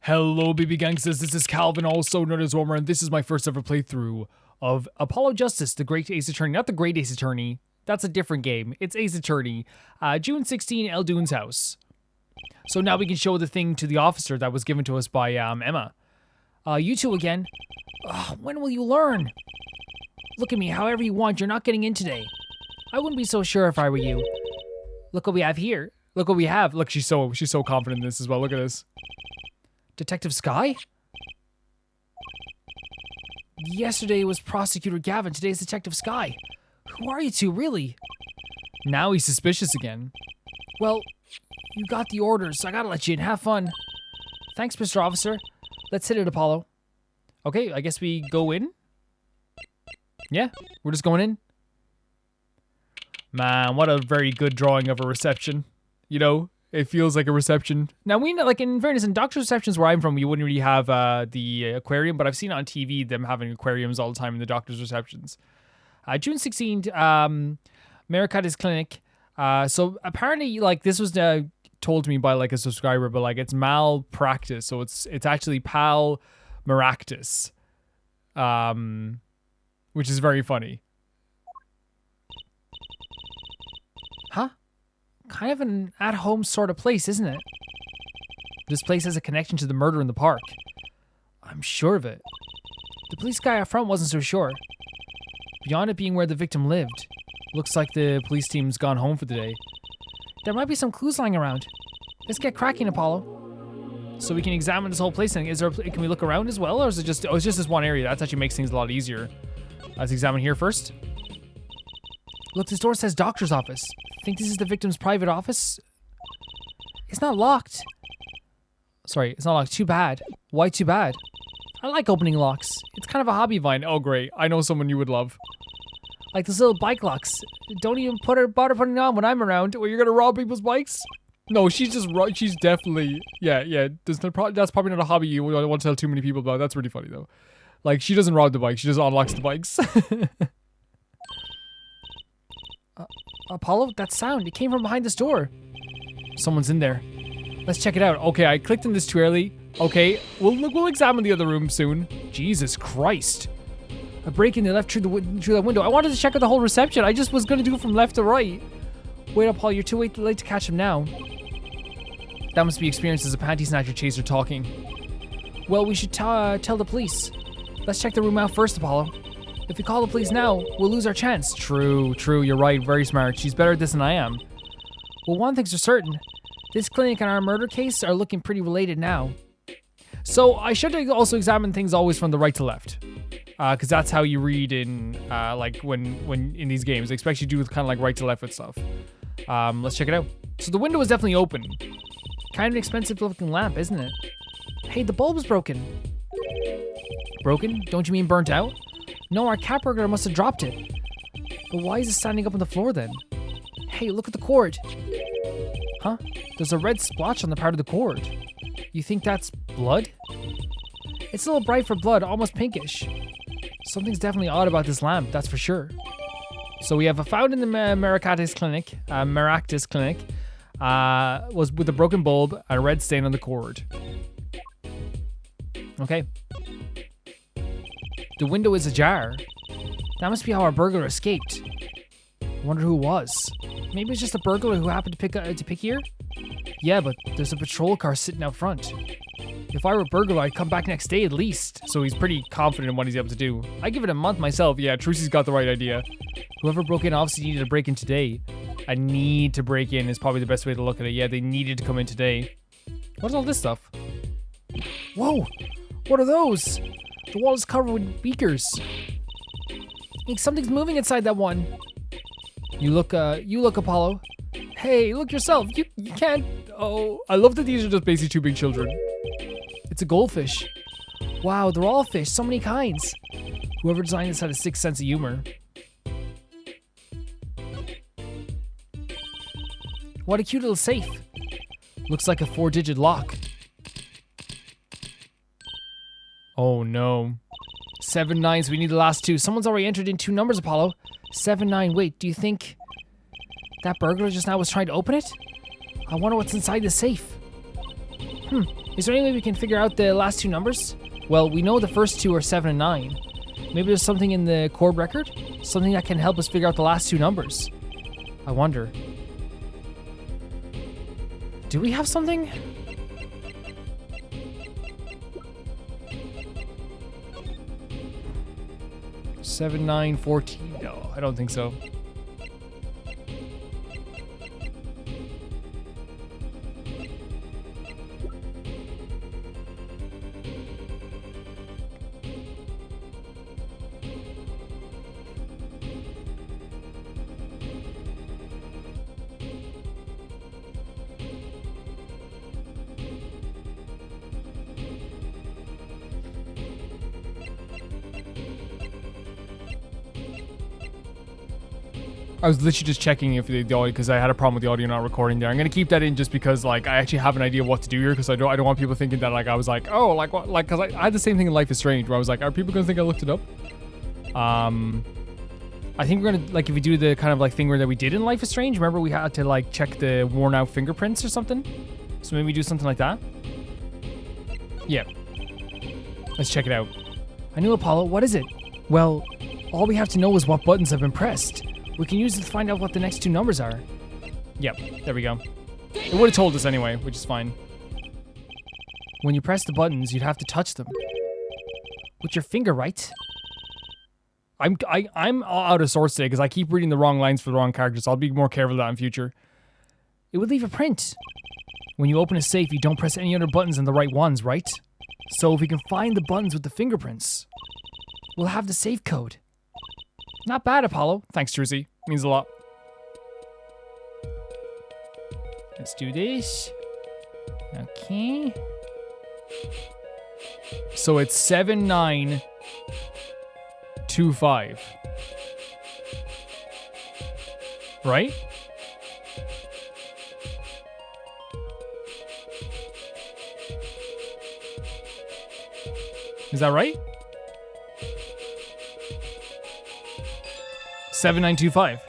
Hello, baby gangsters. This is Calvin, also known as Romer, and this is my first ever playthrough of Apollo Justice, the Great Ace Attorney. Not the Great Ace Attorney. That's a different game. It's Ace Attorney. June 16, Eldune's house. So now we can show the thing to the officer that was given to us by Emma. You two again. When will you learn? Look at me however you want. You're not getting in today. I wouldn't be so sure if I were you. Look what we have here. Look what we have. Look, she's so confident in this as well. Look at this. Detective Sky? Yesterday was Prosecutor Gavin. Today's Detective Sky. Who are you two, really? Now he's suspicious again. Well, you got the orders, so I gotta let you in. Have fun. Thanks, Mr. Officer. Let's hit it, Apollo. Okay, I guess we go in? Yeah, we're just going in. Man, what a very good drawing of a reception. You know, it feels like a reception. Now, we know, like, in fairness, in doctor's receptions where I'm from, you wouldn't really have the aquarium, but I've seen on TV them having aquariums all the time in the doctor's receptions. June 16th, Maricata's clinic. So apparently, like, this was told to me by, like, a subscriber, but, like, it's malpractice. So it's actually Pal Maractus, which is very funny. Huh? Kind of an at-home sort of place, isn't it? This place has a connection to the murder in the park. I'm sure of it. The police guy up front wasn't so sure. Beyond it being where the victim lived, looks like the police team's gone home for the day. There might be some clues lying around. Let's get cracking, Apollo. So we can examine this whole place. And can we look around as well, or is it just? Oh, it's just this one area. That actually makes things a lot easier. Let's examine here first. Look, this door says doctor's office. Think this is the victim's private office? It's not locked. Sorry, it's not locked. Too bad. Why too bad? I like opening locks. It's kind of a hobby of mine. Oh, great. I know someone you would love. Like those little bike locks. Don't even bother putting it on when I'm around. Or you're going to rob people's bikes? No, she's definitely... Yeah. That's probably not a hobby you want to tell too many people about. That's really funny, though. Like, she doesn't rob the bikes. She just unlocks the bikes. Apollo, that sound, it came from behind this door. Someone's in there. Let's check it out. Okay, I clicked in this too early. Okay, we'll examine the other room soon. Jesus Christ. A break-in, they left through that window. I wanted to check out the whole reception. I just was going to do it from left to right. Wait up, Paul, you're too late to catch him now. That must be experienced as a panty snatcher chaser talking. Well, we should tell the police. Let's check the room out first, Apollo. If we call the police now, we'll lose our chance. True, you're right. Very smart. She's better at this than I am. Well, one thing's for certain. This clinic and our murder case are looking pretty related now. So I should also examine things always from the right to left. Because that's how you read in, like, when in these games. They expect you to do with kind of like right to left with stuff. Let's check it out. So the window is definitely open. Kind of an expensive looking lamp, isn't it? Hey, the bulb's broken. Broken? Don't you mean burnt out? No, our cat burglar must have dropped it. But why is it standing up on the floor then? Hey, look at the cord. Huh? There's a red splotch on the part of the cord. You think that's blood? It's a little bright for blood, almost pinkish. Something's definitely odd about this lamp, that's for sure. So we have a found in the Maractus clinic, was with a broken bulb and a red stain on the cord. Okay. The window is ajar. That must be how our burglar escaped. I wonder who it was. Maybe it's just a burglar who happened to pick here? Yeah, but there's a patrol car sitting out front. If I were a burglar, I'd come back next day at least. So he's pretty confident in what he's able to do. I give it a month myself. Yeah, Trucy's got the right idea. Whoever broke in obviously needed to break in today. A need to break in is probably the best way to look at it. Yeah, they needed to come in today. What's all this stuff? Whoa! What are those? The wall is covered with beakers. Like something's moving inside that one. You look, Apollo. Hey, look yourself. You can't. Oh, I love that these are just basically two big children. It's a goldfish. Wow, they're all fish. So many kinds. Whoever designed this had a sick sense of humor. What a cute little safe. Looks like a 4-digit lock. Oh no. 7 9s, we need the last 2. Someone's already entered in 2 numbers, Apollo. 7 9, wait, do you think that burglar just now was trying to open it? I wonder what's inside the safe. Is there any way we can figure out the last two numbers? Well, we know the first two are 7 and 9. Maybe there's something in the chord record? Something that can help us figure out the last two numbers. I wonder. Do we have something? Seven, 9, 14. No, I don't think so. I was literally just checking if the audio, because I had a problem with the audio not recording there. I'm gonna keep that in just because, like, I actually have an idea of what to do here, because I don't want people thinking that, like, I was like, oh, like what, like, because I had the same thing in Life is Strange where I was like, are people gonna think I looked it up? I think we're gonna, like, if we do the kind of like thing where that we did in Life is Strange, remember we had to like check the worn out fingerprints or something? So maybe we do something like that. Yeah. Let's check it out. I knew, Apollo. What is it? Well, all we have to know is what buttons have been pressed. We can use it to find out what the next two numbers are. Yep, there we go. It would have told us anyway, which is fine. When you press the buttons, you'd have to touch them. With your finger, right? I'm out of sorts today because I keep reading the wrong lines for the wrong characters. So I'll be more careful of that in future. It would leave a print. When you open a safe, you don't press any other buttons than the right ones, right? So if we can find the buttons with the fingerprints, we'll have the safe code. Not bad, Apollo. Thanks, Trucy. Means a lot. Let's do this. Okay. So it's 7925. Right? Is that right? 7925.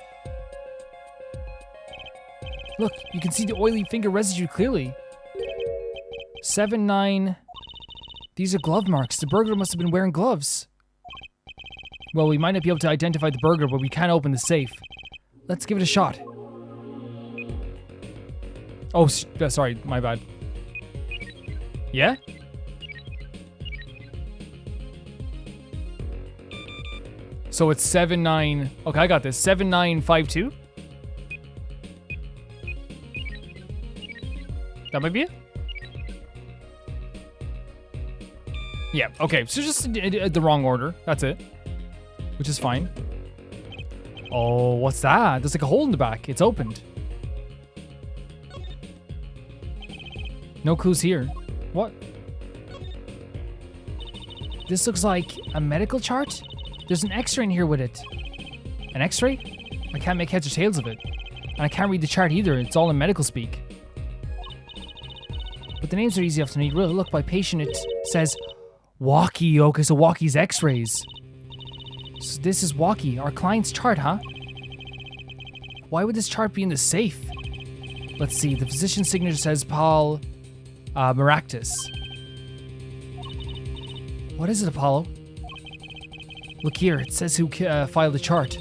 Look, you can see the oily finger residue clearly. 79. These are glove marks. The burglar must have been wearing gloves. Well, we might not be able to identify the burglar, but we can open the safe. Let's give it a shot. Oh, sorry, my bad. Yeah? So it's 79. Okay, I got this. 7952. That might be it. Yeah. Okay. So just the wrong order. That's it. Which is fine. Oh, what's that? There's like a hole in the back. It's opened. No clues here. What? This looks like a medical chart. There's an x-ray in here with it. An x-ray? I can't make heads or tails of it. And I can't read the chart either. It's all in medical speak. But the names are easy enough to read. Really, look, by patient it says Wocky. Okay, so Wocky's x-rays. So this is Wocky, our client's chart, huh? Why would this chart be in the safe? Let's see. The physician's signature says Paul Maractus. What is it, Apollo? Look here, it says who filed the chart.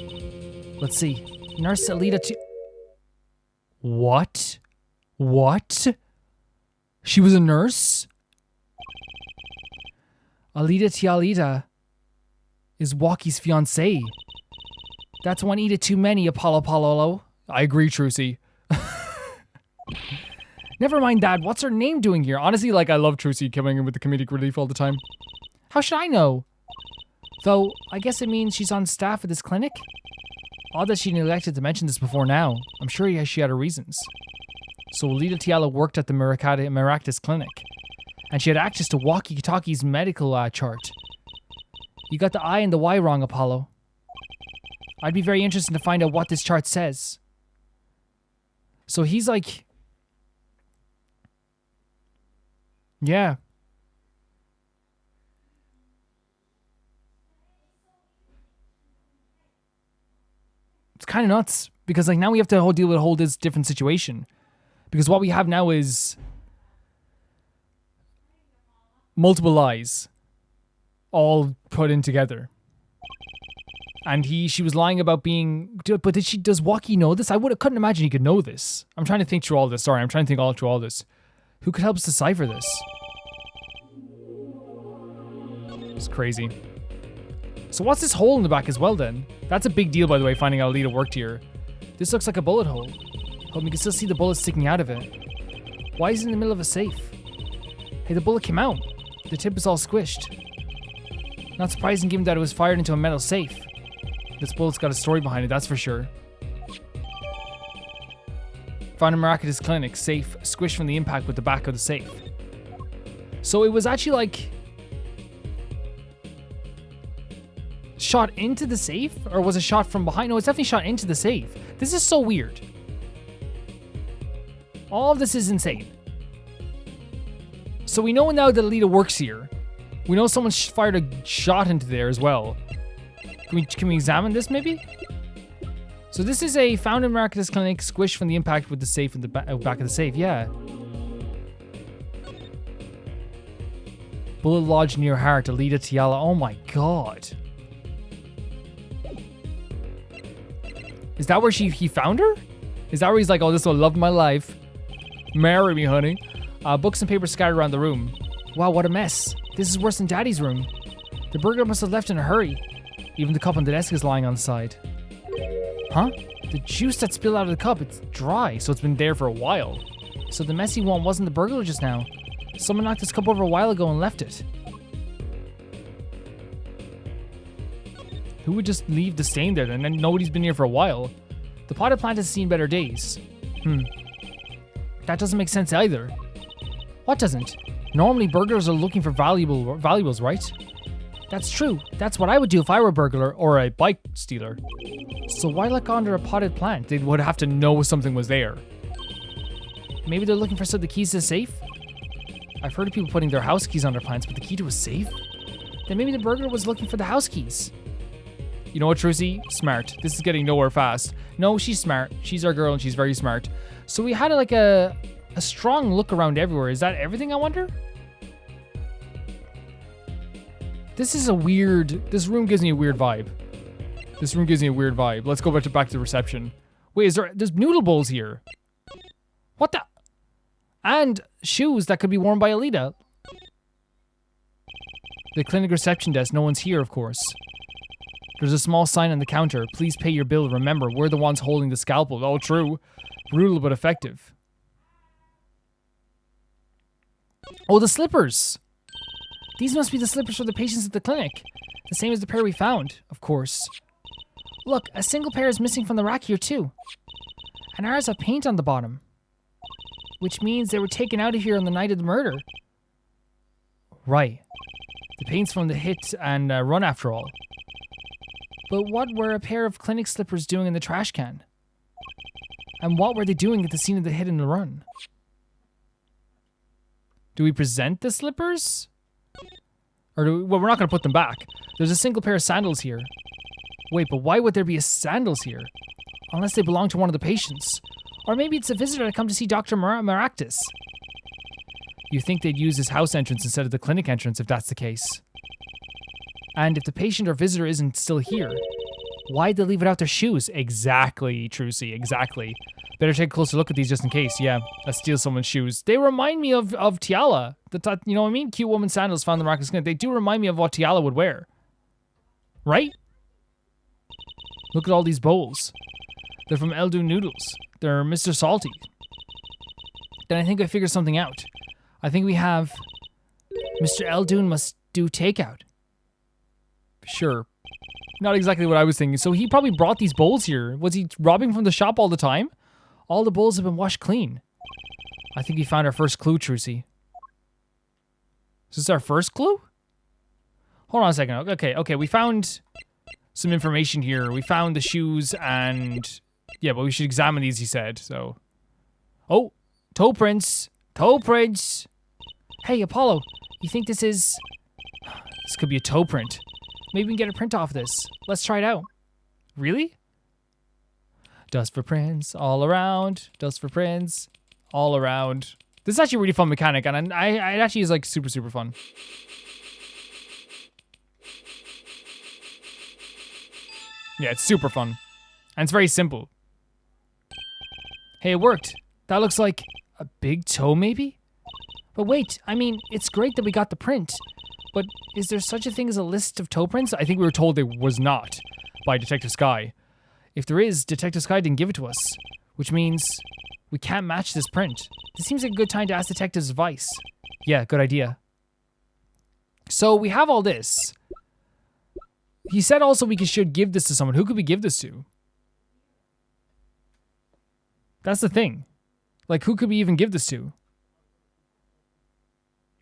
Let's see. Nurse Alita What? What? She was a nurse? Alita Tialita is Wocky's fiancée. That's one Eda too many, Apollo. I agree, Trucy. Never mind, Dad. What's her name doing here? Honestly, like, I love Trucy coming in with the comedic relief all the time. How should I know? Though, I guess it means she's on staff at this clinic? Odd that she neglected to mention this before now. I'm sure she had her reasons. So Alita Tiala worked at the Maractus clinic. And she had access to Wocky Kitaki's medical chart. You got the I and the Y wrong, Apollo. I'd be very interested to find out what this chart says. So he's like... Yeah. It's kind of nuts. Because like now we have to deal with a whole different situation. Because what we have now is... multiple lies. All put in together. And she was lying about being, but does Wocky know this? Couldn't imagine he could know this. I'm trying to think through all this. Sorry, I'm trying to think all through all this. Who could help us decipher this? It's crazy. So what's this hole in the back as well then? That's a big deal, by the way, finding out Alita worked here. This looks like a bullet hole. But we can still see the bullet sticking out of it. Why is it in the middle of a safe? Hey, the bullet came out. The tip is all squished. Not surprising given that it was fired into a metal safe. This bullet's got a story behind it, that's for sure. Found in Miraculous Clinic, safe, squished from the impact with the back of the safe. So it was actually like... shot into the safe? Or was it shot from behind? No, it's definitely shot into the safe. This is so weird. All of this is insane. So we know now that Alita works here. We know someone fired a shot into there as well. Can we examine this maybe? So this is a found in Miraculous Clinic, squished from the impact with the safe in the back of the safe. Yeah. Bullet lodged near heart, Alita Tiala. Oh my god. Is that where he found her? Is that where he's like, oh, this is the love of my life. Marry me, honey. Books and papers scattered around the room. Wow, what a mess. This is worse than Daddy's room. The burglar must have left in a hurry. Even the cup on the desk is lying on the side. Huh? The juice that spilled out of the cup, it's dry, so it's been there for a while. So the messy one wasn't the burglar just now. Someone knocked this cup over a while ago and left it. Who would just leave the stain there then? And nobody's been here for a while. The potted plant has seen better days. That doesn't make sense either. What doesn't? Normally burglars are looking for valuables, right? That's true. That's what I would do if I were a burglar or a bike stealer. So why look under a potted plant? They would have to know something was there. Maybe they're looking for the keys to the safe? I've heard of people putting their house keys under plants, but the key to a safe? Then maybe the burglar was looking for the house keys. You know what, Trucy? Smart. This is getting nowhere fast. No, she's smart. She's our girl and she's very smart. So we had like a strong look around everywhere. Is that everything, I wonder? This is a weird... This room gives me a weird vibe. This room gives me a weird vibe. Let's go back to the reception. Wait, there's noodle bowls here. What the... And shoes that could be worn by Alita. The clinic reception desk. No one's here, of course. There's a small sign on the counter. Please pay your bill. Remember, we're the ones holding the scalpel. Oh, true. Brutal but effective. Oh, the slippers. These must be the slippers for the patients at the clinic. The same as the pair we found, of course. Look, a single pair is missing from the rack here too. And ours have paint on the bottom. Which means they were taken out of here on the night of the murder. Right. The paint's from the hit and run after all. But what were a pair of clinic slippers doing in the trash can? And what were they doing at the scene of the hit and the run? Do we present the slippers? Or do we, well, we're not going to put them back. There's a single pair of sandals here. Wait, but why would there be sandals here? Unless they belong to one of the patients. Or maybe it's a visitor to come to see Dr. Maractus. You think they'd use his house entrance instead of the clinic entrance if that's the case. And if the patient or visitor isn't still here, why'd they leave without their shoes? Exactly, Trucy, exactly. Better take a closer look at these just in case. Yeah, let's steal someone's shoes. They remind me of Tiala. You know what I mean? Cute woman sandals found in the Miraculous Clinic. They do remind me of what Tiala would wear. Right? Look at all these bowls. They're from Elune Noodles. They're Mr. Salty. Then I think I figured something out. I think we have... Mr. Elune must do takeout. Sure. Not exactly what I was thinking. So he probably brought these bowls here. Was he robbing from the shop all the time? All the bowls have been washed clean. I think we found our first clue, Trucy. Is this our first clue? Hold on a second. Okay, we found some information here. We found the shoes and... Yeah, but we should examine these, he said, so... Oh! Toe prints! Toe prints! Hey, Apollo, you think this is... This could be a toe print. Maybe we can get a print off this. Let's try it out. Really? Dust for prints all around. Dust for prints all around. This is actually a really fun mechanic, and I it actually is like super, super fun. Yeah, it's super fun. And it's very simple. Hey, it worked. That looks like a big toe, maybe? But wait, I mean, it's great that we got the print. But is there such a thing as a list of toe prints? I think we were told there was not by Detective Sky. If there is, Detective Sky didn't give it to us. Which means we can't match this print. This seems like a good time to ask Detective's advice. Yeah, good idea. So we have all this. He said also we should give this to someone. Who could we give this to? That's the thing. Like, who could we even give this to?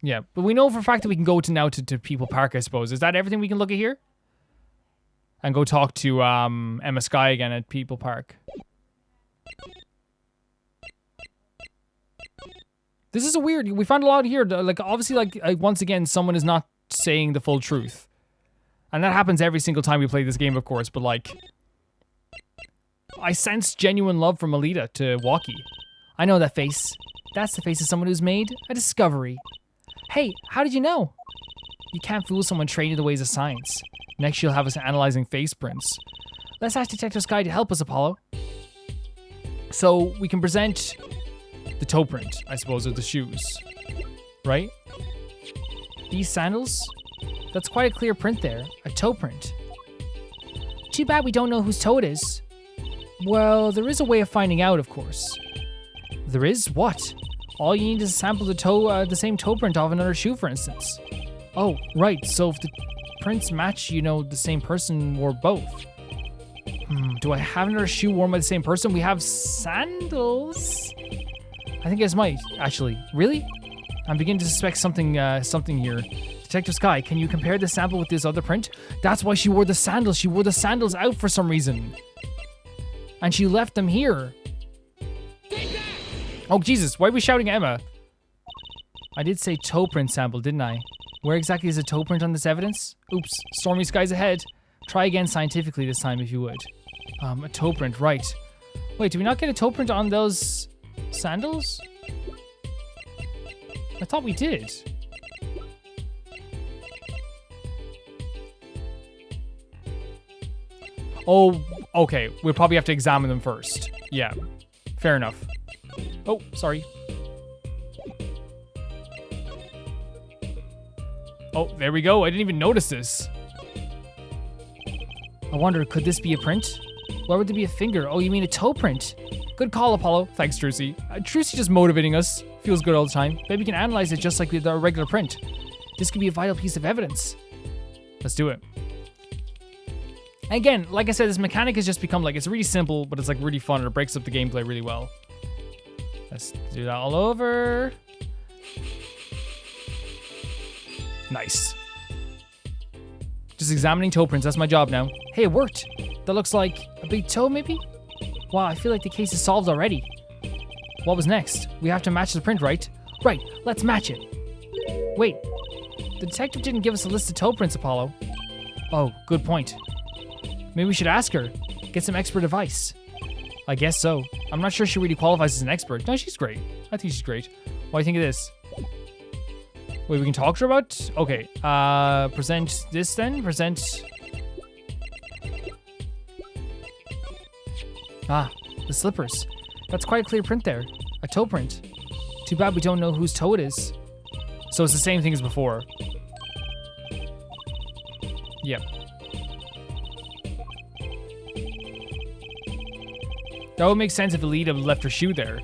Yeah, but we know for a fact that we can go to People Park, I suppose. Is that everything we can look at here? And go talk to Emma Sky again at People Park. This is a weird... We found a lot here. Like, obviously, like once again, someone is not saying the full truth. And that happens every single time we play this game, of course. But, like... I sense genuine love from Alita to Wocky. I know that face. That's the face of someone who's made a discovery. Hey, how did you know? You can't fool someone trained in the ways of science. Next, you'll have us analyzing face prints. Let's ask Detective Sky to help us, Apollo. So, we can present the toe print, I suppose, of the shoes. Right? These sandals? That's quite a clear print there. A toe print. Too bad we don't know whose toe it is. Well, there is a way of finding out, of course. There is? What? All you need is a sample of the toe, the same toe print of another shoe, for instance. Oh, right. So if the prints match, you know, the same person wore both. Do I have another shoe worn by the same person? We have sandals. I think I might, actually. Really? I'm beginning to suspect something here. Detective Sky, can you compare the sample with this other print? That's why she wore the sandals. She wore the sandals out for some reason. And she left them here. Oh, Jesus. Why are we shouting at Emma? I did say toe print sample, didn't I? Where exactly is a toe print on this evidence? Oops. Stormy skies ahead. Try again scientifically this time, if you would. A toe print, right. Wait, did we not get a toe print on those sandals? I thought we did. Oh, okay. We'll probably have to examine them first. Yeah. Fair enough. Oh, sorry. Oh, there we go. I didn't even notice this. I wonder, could this be a print? Why would there be a finger? Oh, you mean a toe print? Good call, Apollo. Thanks, Trucy. Trucy just motivating us. Feels good all the time. Maybe we can analyze it just like with our regular print. This could be a vital piece of evidence. Let's do it. Again, like I said, this mechanic has just become like, it's really simple, but it's like really fun and it breaks up the gameplay really well. Let's do that all over. Nice. Just examining toe prints, that's my job now. Hey, it worked. That looks like a big toe, maybe? Wow, I feel like the case is solved already. What was next? We have to match the print, right? Right, let's match it. Wait, the detective didn't give us a list of toe prints, Apollo. Oh, good point. Maybe we should ask her. Get some expert advice. I guess so. I'm not sure she really qualifies as an expert. No, she's great. I think she's great. What do you think of this? Wait, we can talk to her about? Okay. Present this then. Present. Ah, the slippers. That's quite a clear print there. A toe print. Too bad we don't know whose toe it is. So it's the same thing as before. Yep. That would make sense if Alita left her shoe there.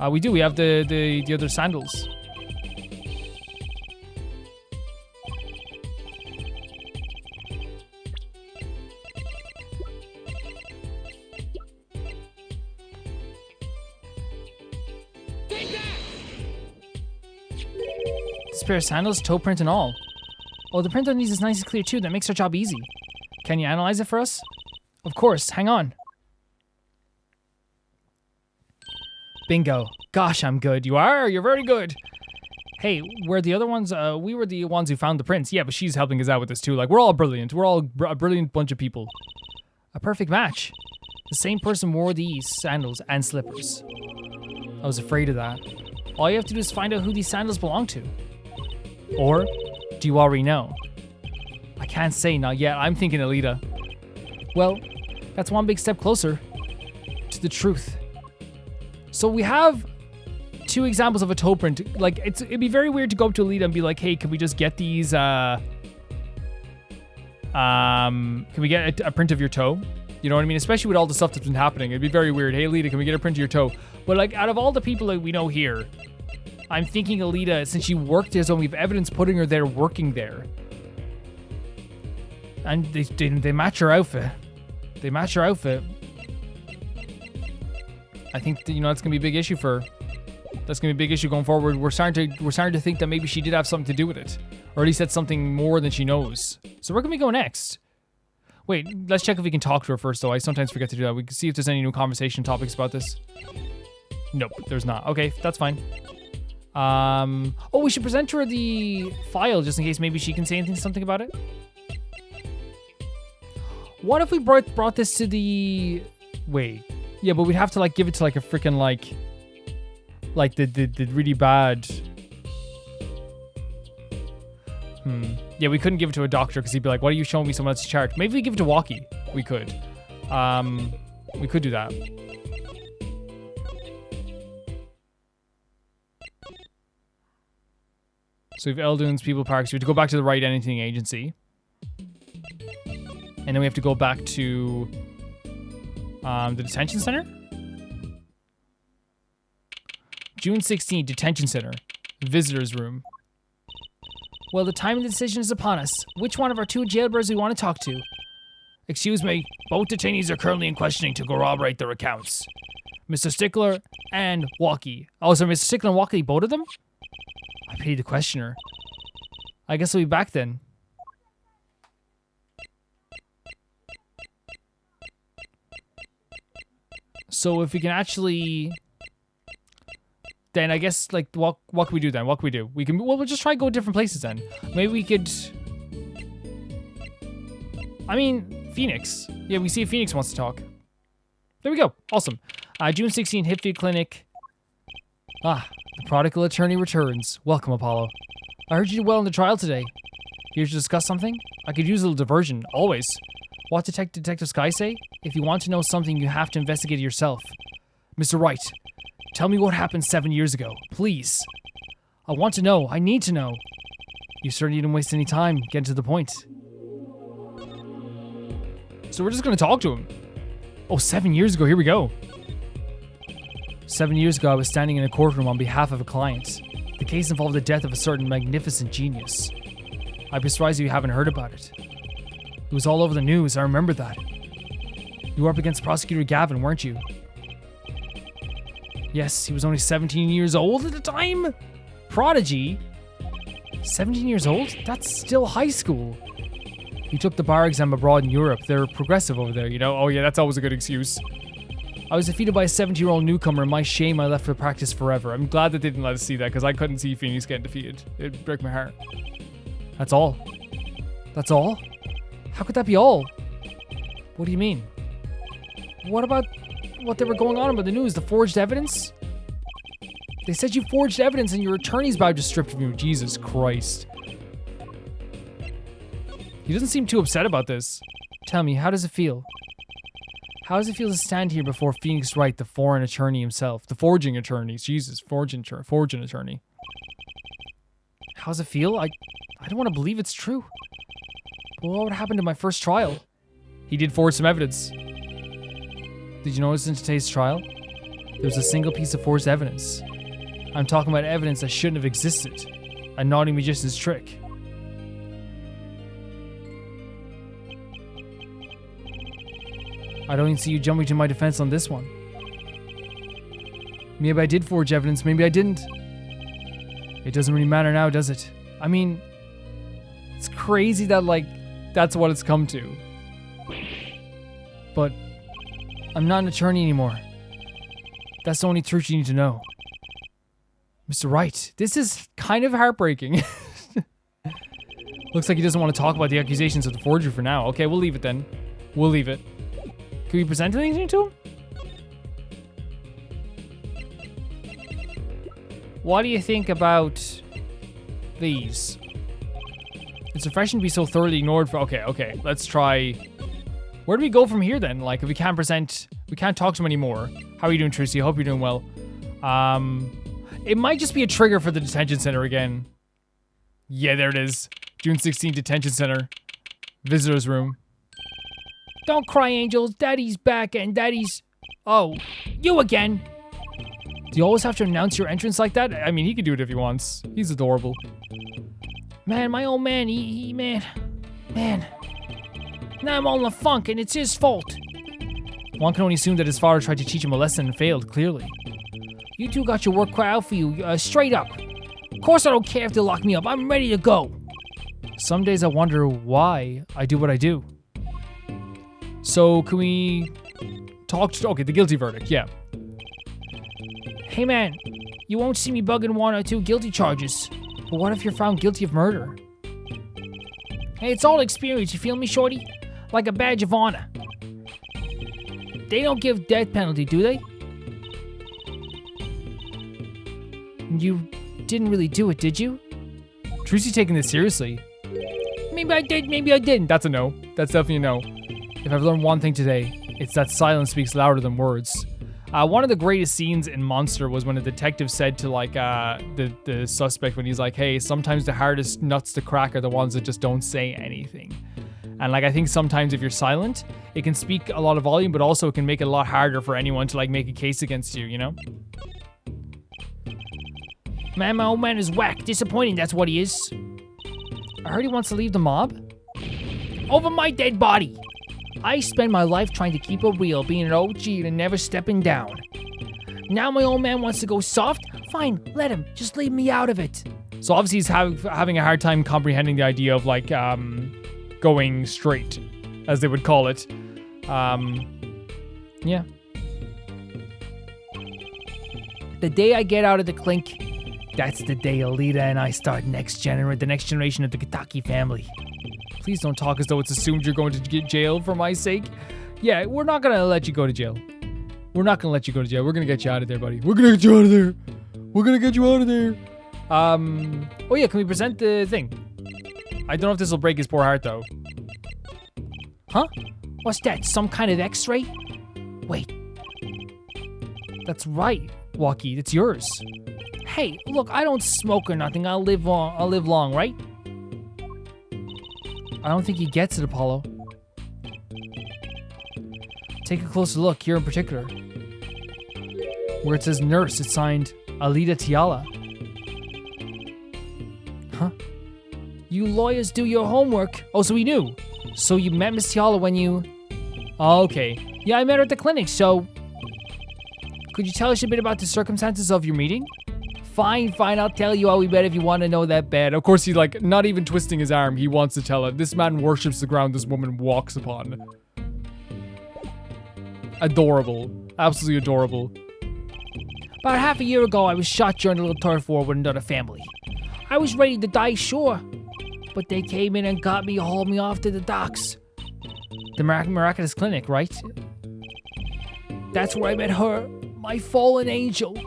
We do. We have the other sandals. This pair of sandals, toe print and all. Oh, the print on these is nice and clear too. That makes our job easy. Can you analyze it for us? Of course. Hang on. Bingo. Gosh, I'm good. You are? You're very good. Hey, we're the other ones. We were the ones who found the prints. Yeah, but she's helping us out with this too. Like, we're all brilliant. We're all a brilliant bunch of people. A perfect match. The same person wore these sandals and slippers. I was afraid of that. All you have to do is find out who these sandals belong to. Or, do you already know? I can't say, not yet. I'm thinking Alita. Well, that's one big step closer to the truth. So we have 2 examples of a toe print. Like, it'd be very weird to go up to Alita and be like, hey, can we just get these, can we get a print of your toe? You know what I mean? Especially with all the stuff that's been happening. It'd be very weird. Hey, Alita, can we get a print of your toe? But like, out of all the people that we know here, I'm thinking Alita, since she worked there, so we have evidence putting her there working there. And they match her outfit. They match her outfit. I think that, you know, that's gonna be a big issue for her. That's gonna be a big issue going forward. We're starting to think that maybe she did have something to do with it, or at least that's something more than she knows. So where can we go next? Wait, let's check if we can talk to her first, though. I sometimes forget to do that. We can see if there's any new conversation topics about this. Nope, there's not. Okay, that's fine. Oh, we should present her the file just in case maybe she can say something about it. What if we brought this to the... Wait. Yeah, but we'd have to, like, give it to, like, a freaking, like the really bad... Yeah, we couldn't give it to a doctor because he'd be like, what are you showing me someone else's chart? Maybe we give it to Wocky. We could. We could do that. So we have Elune's People Parks. We have to go back to the Wright Anything Agency. And then we have to go back to the detention center? June 16th, detention center. Visitor's room. Well, the time of the decision is upon us. Which one of our 2 jailbirds we want to talk to? Excuse me, both detainees are currently in questioning to corroborate their accounts. Mr. Stickler and Wocky. Oh, so Mr. Stickler and Wocky, both of them? I pity the questioner. I guess we'll be back then. So if we can actually... Then I guess, like, what can we do then? What can we do? We'll just try to go different places then. Maybe we could... I mean, Phoenix. Yeah, we see if Phoenix wants to talk. There we go. Awesome. June 16th, Hipfield Clinic. Ah, the prodigal attorney returns. Welcome, Apollo. I heard you did well in the trial today. Here to discuss something? I could use a little diversion, always. What did Detective Sky say? If you want to know something, you have to investigate it yourself. Mr. Wright, tell me what happened 7 years ago, please. I want to know. I need to know. You certainly didn't waste any time. Get to the point. So we're just going to talk to him. Oh, 7 years ago. Here we go. 7 years ago, I was standing in a courtroom on behalf of a client. The case involved the death of a certain magnificent genius. I'd be surprised if you haven't heard about it. It was all over the news. I remember that. You were up against Prosecutor Gavin, weren't you? Yes, he was only 17 years old at the time. Prodigy? 17 years old? That's still high school. He took the bar exam abroad in Europe. They're progressive over there, you know? Oh yeah, that's always a good excuse. I was defeated by a 17-year-old newcomer, and my shame, I left for practice forever. I'm glad they didn't let us see that, because I couldn't see Phoenix getting defeated. It'd break my heart. That's all. That's all? How could that be all? What do you mean? What about what they were going on about the news? The forged evidence? They said you forged evidence and your attorney's badge was stripped from you. Jesus Christ. He doesn't seem too upset about this. Tell me, how does it feel? How does it feel to stand here before Phoenix Wright, the foreign attorney himself? The forging attorney. Jesus, forging attorney. How does it feel? I don't want to believe it's true. But what would happen to my first trial? He did forge some evidence. Did you notice in today's trial? There was a single piece of forged evidence. I'm talking about evidence that shouldn't have existed. A naughty magician's trick. I don't even see you jumping to my defense on this one. Maybe I did forge evidence, maybe I didn't. It doesn't really matter now, does it? I mean, it's crazy that, like, that's what it's come to. But I'm not an attorney anymore. That's the only truth you need to know. Mr. Wright, this is kind of heartbreaking. Looks like he doesn't want to talk about the accusations of the forgery for now. Okay, we'll leave it then. We'll leave it. Can we present anything to him? what do you think about these? It's refreshing to be so thoroughly ignored for... Okay, let's try... Where do we go from here then? Like, if we can't present... We can't talk to him anymore. How are you doing, Tracy? I hope you're doing well. It might just be a trigger for the detention center again. Yeah, there it is. June 16th, detention center. Visitor's room. Don't cry, angels. Daddy's back and Daddy's... Oh, you again. Do you always have to announce your entrance like that? I mean, he can do it if he wants. He's adorable. Man, my old man, man. Now I'm all in a funk and it's his fault. One can only assume that his father tried to teach him a lesson and failed, clearly. You two got your work cut out for you, straight up. Of course I don't care if they lock me up. I'm ready to go. Some days I wonder why I do what I do. So, can we talk to... Okay, the guilty verdict, yeah. Hey man, you won't see me bugging 1 or 2 guilty charges. But what if you're found guilty of murder? Hey, it's all experience, you feel me, shorty? Like a badge of honor. They don't give death penalty, do they? You didn't really do it, did you? Tracy taking this seriously. Maybe I did, maybe I didn't. That's a no. That's definitely a no. If I've learned one thing today, it's that silence speaks louder than words. One of the greatest scenes in Monster was when a detective said to like the suspect when he's like, hey, sometimes the hardest nuts to crack are the ones that just don't say anything. And like I think sometimes if you're silent, it can speak a lot of volume, but also it can make it a lot harder for anyone to like make a case against you, you know? Man, my old man is whack. Disappointing, that's what he is. I heard he wants to leave the mob. Over my dead body. I spend my life trying to keep it real, being an OG and never stepping down. Now my old man wants to go soft? Fine, let him. Just leave me out of it. So obviously he's having a hard time comprehending the idea of like going straight, as they would call it. Yeah. The day I get out of the clink, that's the day Alita and I start the next generation of the Kitaki family. Please don't talk as though it's assumed you're going to get jail for my sake. Yeah, we're not gonna let you go to jail. We're not gonna let you go to jail. We're gonna get you out of there, buddy. We're gonna get you out of there. We're gonna get you out of there. Oh yeah, can we present the thing? I don't know if this will break his poor heart though. Huh? What's that? Some kind of x-ray? Wait. That's right, Wocky. It's yours. Hey, look, I don't smoke or nothing. I'll live long, right? I don't think he gets it, Apollo. Take a closer look here in particular. Where it says nurse, it's signed Alita Tiala. Huh? You lawyers do your homework. Oh, so we knew. So you met Miss Tiala when you... Oh, okay. Yeah, I met her at the clinic, so... Could you tell us a bit about the circumstances of your meeting? Fine, I'll tell you how we met if you want to know that bad. Of course, he's like, not even twisting his arm, he wants to tell it. This man worships the ground this woman walks upon. Adorable. Absolutely adorable. About half a year ago, I was shot during a little turf war with another family. I was ready to die, sure. But they came in and got me, hauled me off to the docks. The miraculous clinic, right? That's where I met her, my fallen angel.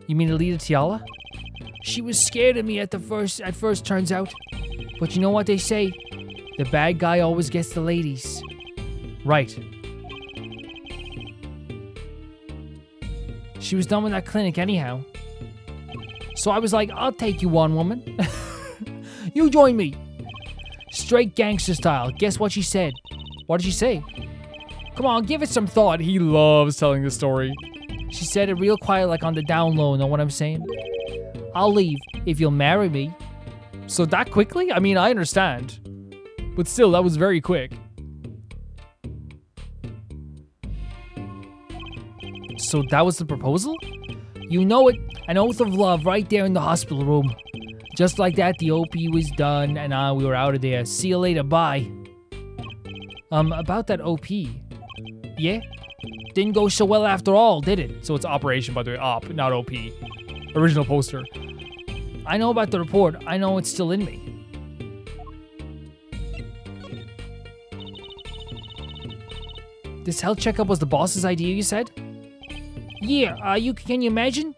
You mean Alita Tiala? She was scared of me at first, turns out. But you know what they say? The bad guy always gets the ladies. Right. She was done with that clinic anyhow. So I was like, I'll take you on, woman. You join me. Straight gangster style. Guess what she said? What did she say? Come on, give it some thought. He loves telling the story. She said it real quiet, like on the down low, know what I'm saying? I'll leave if you'll marry me. So that quickly? I mean, I understand. But still, that was very quick. So that was the proposal? You know it, an oath of love right there in the hospital room. Just like that, the OP was done, and we were out of there. See you later, bye. About that OP. Yeah? Didn't go so well after all, did it? So it's Operation, by the way. Op, not OP. Original poster. I know about the report. I know it's still in me. This health checkup was the boss's idea, you said? Yeah, can you imagine?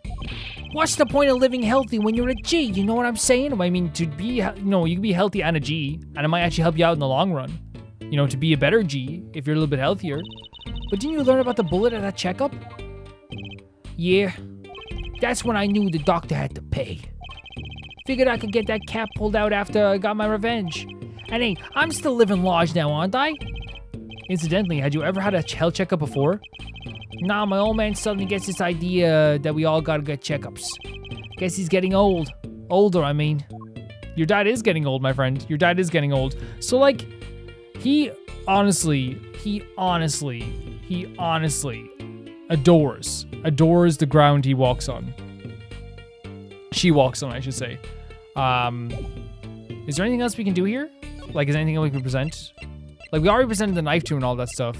What's the point of living healthy when you're a G? You know what I'm saying? I mean, to be, you can be healthy and a G, and it might actually help you out in the long run. You know, to be a better G if you're a little bit healthier. But didn't you learn about the bullet at that checkup? Yeah. That's when I knew the doctor had to pay. Figured I could get that cap pulled out after I got my revenge. And hey, I'm still living large now, aren't I? Incidentally, had you ever had a health checkup before? Nah, my old man suddenly gets this idea that we all gotta get checkups. Guess he's getting old. Older, I mean. Your dad is getting old, my friend. Your dad is getting old. So, like, he honestly adores the ground he walks on. She walks on, I should say. Is there anything else we can do here? Like, is there anything else we can present? Like, we already presented the knife to and all that stuff.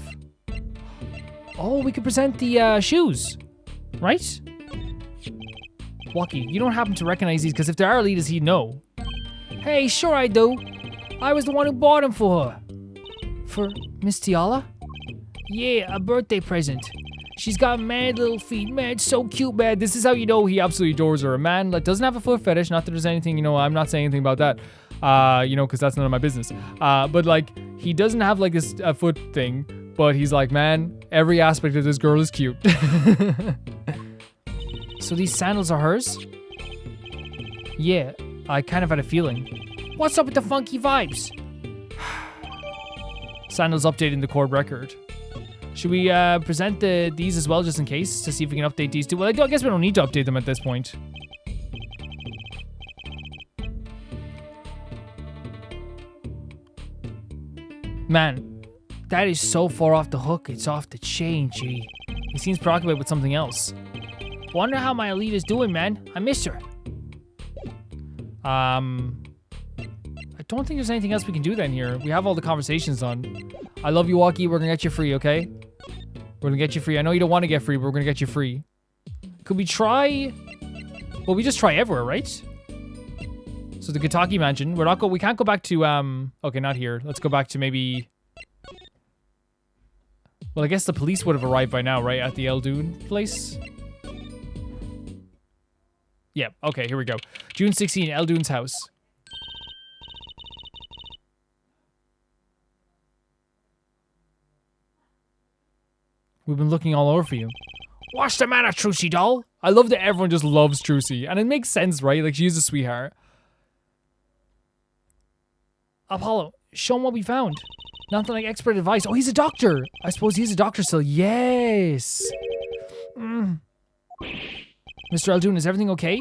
Oh, we could present the shoes, right? Wocky, you don't happen to recognize these, because if they are Alita's, he'd know. Hey, sure I do. I was the one who bought them for her. For Miss Tiala? Yeah, a birthday present. She's got mad little feet, man, so cute, man. This is how you know he absolutely adores her. A man that doesn't have a foot fetish, not that there's anything, I'm not saying anything about that. Because that's none of my business. But like, he doesn't have like this foot thing, but he's like, man, every aspect of this girl is cute. So these sandals are hers? Yeah, I kind of had a feeling. What's up with the funky vibes? Sandals updating the core record. Should we present these as well, just in case, to see if we can update these two? Well, I guess we don't need to update them at this point. Man, that is so far off the hook, it's off the chain, G. He seems preoccupied with something else. Wonder how my Alita's doing, man. I miss her. I don't think there's anything else we can do then here. We have all the conversations done. I love you, Wocky. We're gonna get you free, okay? We're gonna get you free. I know you don't want to get free, but we're gonna get you free. Could we try... Well, we just try everywhere, right? So the Kitaki mansion. We can't go back to, okay, not here. Let's go back to maybe... Well, I guess the police would have arrived by now, right? At the Elune place? Yeah, okay, here we go. June 16, Eldune's house. We've been looking all over for you. What's the matter, Trucy doll? I love that everyone just loves Trucy. And it makes sense, right? Like, she's a sweetheart. Apollo, show him what we found. Nothing like expert advice. Oh, he's a doctor. I suppose he's a doctor still. Yes. Mr. Elune, is everything okay?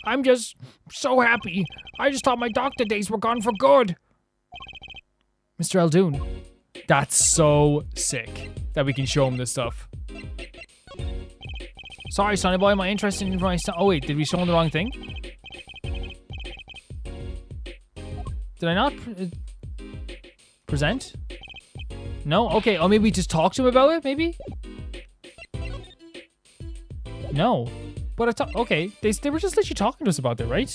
I'm just so happy. I just thought my doctor days were gone for good. Mr. Elune, that's so sick that we can show him this stuff. Sorry, Sonny Boy, am I interested in my son? Oh wait, did we show him the wrong thing? Did I not present? No? Okay, oh maybe just talk to him about it, maybe? No. But I thought, okay, they were just literally talking to us about it, right?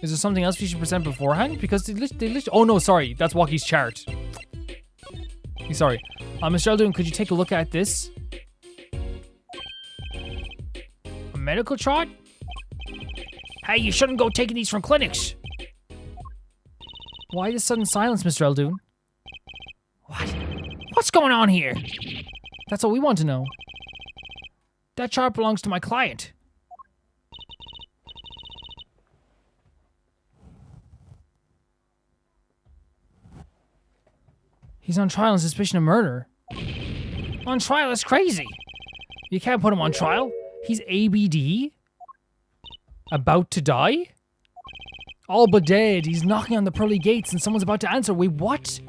Is there something else we should present beforehand? Because they literally, oh no, sorry, that's Wocky's chart. Sorry. Mr. Elune, could you take a look at this? A medical chart? Hey, you shouldn't go taking these from clinics. Why this sudden silence, Mr. Elune? What? What's going on here? That's all we want to know. That chart belongs to my client. He's on trial on suspicion of murder. On trial? That's crazy. You can't put him on trial. He's ABD? About to die? All but dead. He's knocking on the pearly gates and someone's about to answer. Wait, what?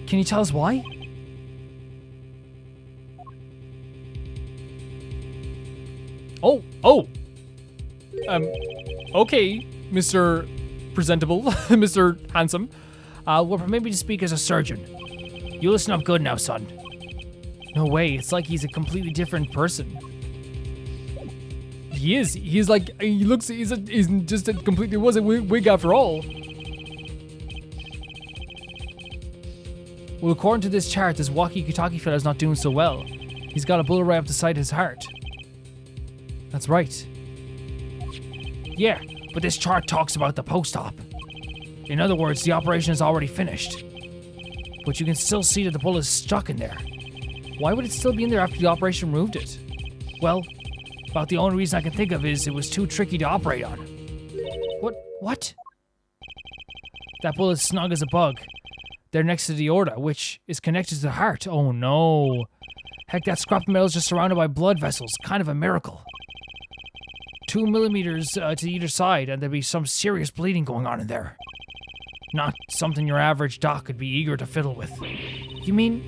Can you tell us why? Oh. Okay, Mr. Presentable, Mr. Handsome. Well, maybe to speak as a surgeon. You listen up good now, son. No way, it's like he's a completely different person. He is. He's like, he looks, he's just a completely, was a wig after all. Well, according to this chart, this Wocky Kitaki fella's not doing so well. He's got a bullet right up the side of his heart. That's right. Yeah, but this chart talks about the post-op. In other words, the operation is already finished. But you can still see that the bullet is stuck in there. Why would it still be in there after the operation removed it? Well, about the only reason I can think of is it was too tricky to operate on. What? That bullet's snug as a bug. They're next to the aorta, which is connected to the heart. Oh no. Heck, that scrap metal is just surrounded by blood vessels. Kind of a miracle. 2 millimeters to either side, and there'd be some serious bleeding going on in there. Not something your average doc could be eager to fiddle with. You mean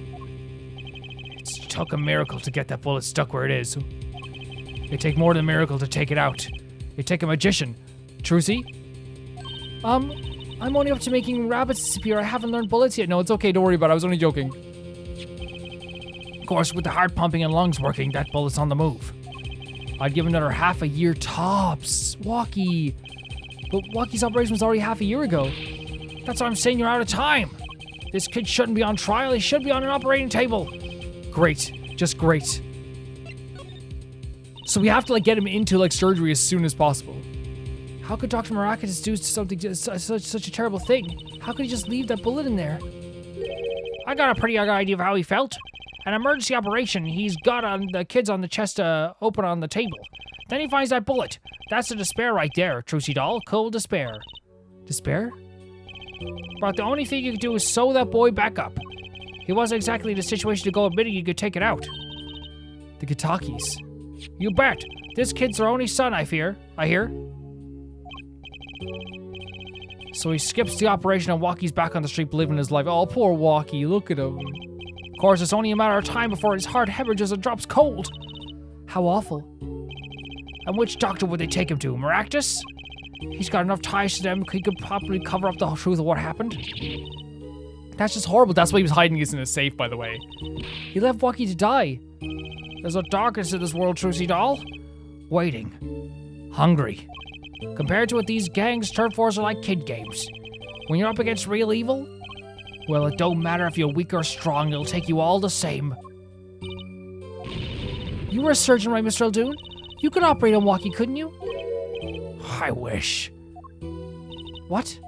it took a miracle to get that bullet stuck where it is? It'd take more than a miracle to take it out. It'd take a magician. Trucy? I'm only up to making rabbits disappear. I haven't learned bullets yet. No, it's okay. Don't worry about it. I was only joking. Of course, with the heart pumping and lungs working, that bullet's on the move. I'd give another half a year tops. Wocky. But Wocky's operation was already half a year ago. That's why I'm saying you're out of time. This kid shouldn't be on trial. He should be on an operating table. Great. Just great. So we have to get him into surgery as soon as possible. How could Dr. Miraculous do something such a terrible thing? How could he just leave that bullet in there? I got a pretty good idea of how he felt. An emergency operation. He's got the kids on the chest open on the table. Then he finds that bullet. That's the despair right there, Trucy doll. Cold despair. Despair? But the only thing you could do is sew that boy back up. He wasn't exactly in a situation to go admitting you could take it out. The Kitakis. You bet. This kid's their only son, I hear. So he skips the operation and Wocky's back on the street living his life. Oh, poor Wocky. Look at him. Of course, it's only a matter of time before his heart hemorrhages and drops cold. How awful. And which doctor would they take him to? Miraculous? He's got enough ties to them, he could probably cover up the truth of what happened. That's just horrible. That's why he was hiding this in a safe, by the way. He left Wocky to die. There's a darkness in this world, Trucy doll. Waiting. Hungry. Compared to it, these gangs turf wars are like kid games. When you're up against real evil, well, it don't matter if you're weak or strong, it'll take you all the same. You were a surgeon, right, Mr. Elune? You could operate on Wocky, couldn't you? I wish. What?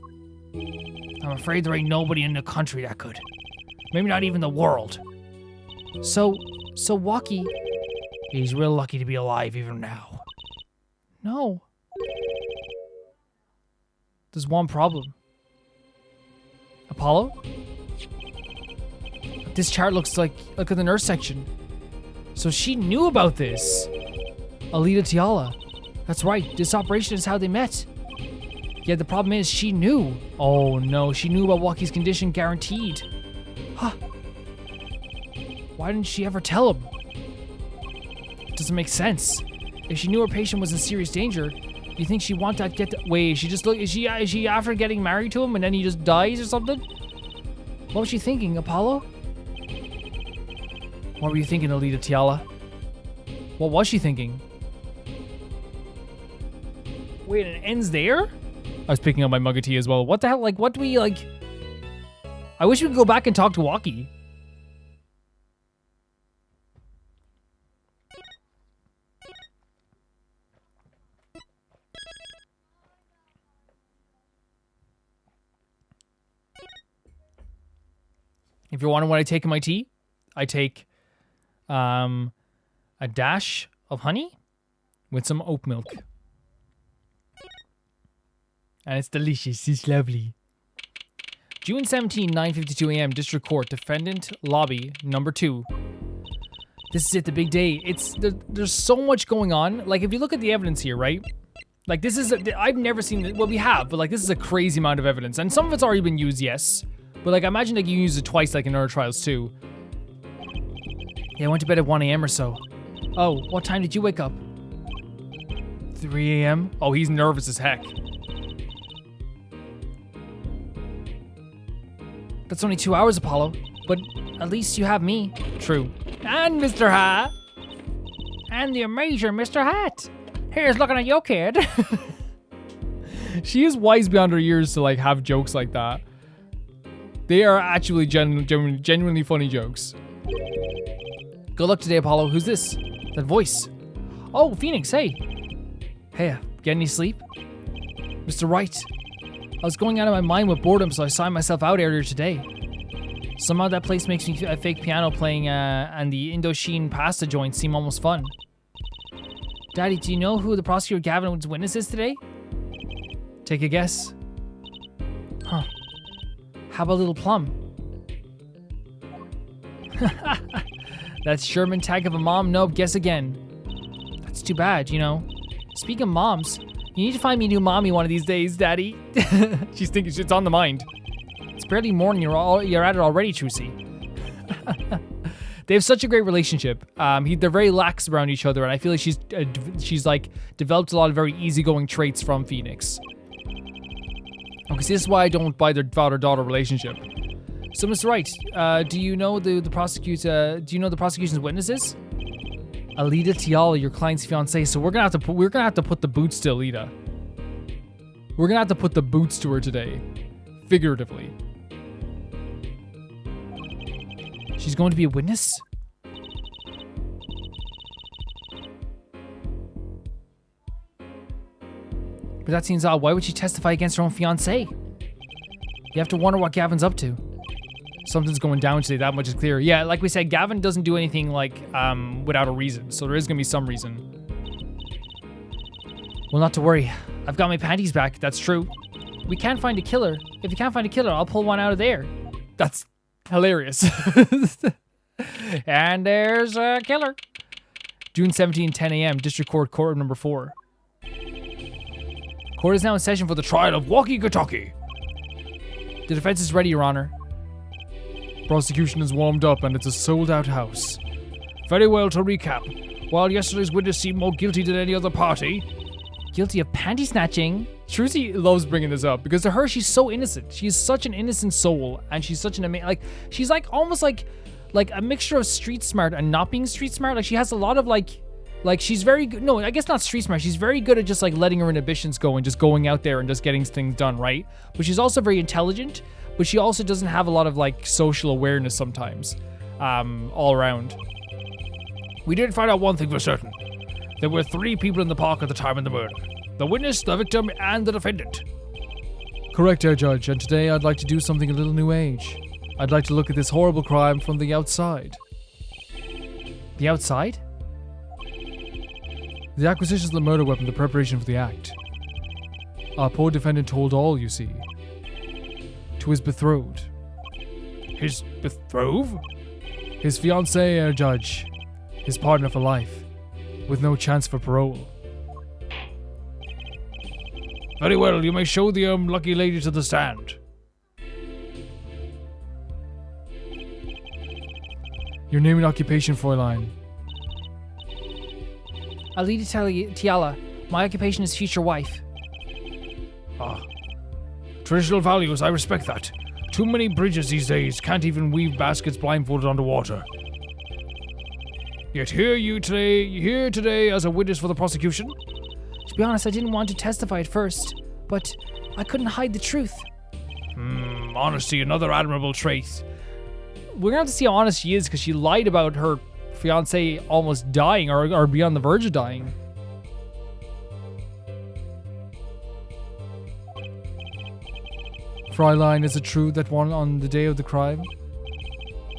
I'm afraid there ain't nobody in the country that could. Maybe not even the world. So Wocky, he's real lucky to be alive even now. No. There's one problem. Apollo? This chart looks like, look at the nurse section. So she knew about this. Alita Tiala. That's right, this operation is how they met. Yeah, the problem is she knew. Oh no, she knew about Wocky's condition, guaranteed. Huh. Why didn't she ever tell him? It doesn't make sense. If she knew her patient was in serious danger, you think she'd want that wait, is she after getting married to him and then he just dies or something? What was she thinking, Apollo? What were you thinking, Alita Tiala? What was she thinking? Wait, it ends there? I was picking up my mug of tea as well. What the hell? What do we, I wish we could go back and talk to Wocky. If you're wondering what I take in my tea, I take a dash of honey with some oat milk. And it's delicious. It's lovely. June 17, 9:52 a.m. District Court. Defendant Lobby number 2. This is it, the big day. There's so much going on. If you look at the evidence here, right? This is I've never seen. Well, we have, but this is a crazy amount of evidence, and some of it's already been used, yes. But I imagine you use it twice, in other trials too. Yeah, I went to bed at 1 a.m. or so. Oh, what time did you wake up? 3 a.m. Oh, he's nervous as heck. That's only 2 hours, Apollo. But at least you have me. True. And Mr. Hat. And the amazing Mr. Hat. Here's looking at your kid. She is wise beyond her years to have jokes like that. They are actually genuinely funny jokes. Good luck today, Apollo. Who's this? That voice. Oh, Phoenix, hey. Hey, get any sleep? Mr. Wright. I was going out of my mind with boredom, so I signed myself out earlier today. Somehow that place makes me a fake piano playing and the Indochine pasta joint seem almost fun. Daddy, do you know who the prosecutor Gavin's witness is today? Take a guess. Huh. How about Little Plum? That's Sherman tag of a mom? Nope, guess again. That's too bad, you know. Speaking of moms, you need to find me a new mommy one of these days, Daddy. She's thinking it's on the mind. It's barely morning, you're at it already, Trucy. They have such a great relationship. They're very lax around each other, and I feel like she's like developed a lot of very easygoing traits from Phoenix. Okay, so this is why I don't buy their father-daughter relationship. So, Mr. Wright, do you know the prosecution's witnesses? Alita Tiala, your client's fiance. So we're gonna have to put the boots to Alita. We're gonna have to put the boots to her today, figuratively. She's going to be a witness? But that seems odd. Why would she testify against her own fiancé? You have to wonder what Gavin's up to. Something's going down today, that much is clear. Yeah, like we said, Gavin doesn't do anything like without a reason, so there is gonna be some reason. Well, not to worry. I've got my panties back, that's true. We can't find a killer. If you can't find a killer, I'll pull one out of there. That's hilarious. And there's a killer. June 17, 10 a.m., District Court number 4. Court is now in session for the trial of Wocky Kitaki. The defense is ready, Your Honor. Prosecution is warmed up and it's a sold-out house. Very well, to recap. While yesterday's witness seemed more guilty than any other party... Guilty of panty snatching? Trucy loves bringing this up because to her, she's so innocent. She's such an innocent soul and she's such an amazing... Like, she's like almost like a mixture of street smart and not being street smart. Like, she has a lot of like she's very good. No, I guess not street smart. She's very good at just like letting her inhibitions go and just going out there and just getting things done, right? But she's also very intelligent. But she also doesn't have a lot of like social awareness sometimes, all around. We did find out one thing for certain. There were 3 people in the park at the time of the murder. The witness, the victim, and the defendant. Correct, Herr Judge, and today I'd like to do something a little new age. I'd like to look at this horrible crime from the outside. The outside? The acquisition of the murder weapon, the preparation for the act. Our poor defendant told all, you see. To his betrothed. His betrothed? His fiancée, Herr Judge. His partner for life. With no chance for parole. Very well, you may show the lucky lady to the stand. Your name and occupation, Fräulein. Alita Tiala. My occupation is future wife. Ah. Traditional values, I respect that. Too many bridges these days can't even weave baskets blindfolded underwater. Yet here today as a witness for the prosecution? To be honest, I didn't want to testify at first, but I couldn't hide the truth. Honesty, another admirable trait. We're gonna have to see how honest she is because she lied about her fiancé almost dying or be on the verge of dying. Fräulein, is it true that on the day of the crime,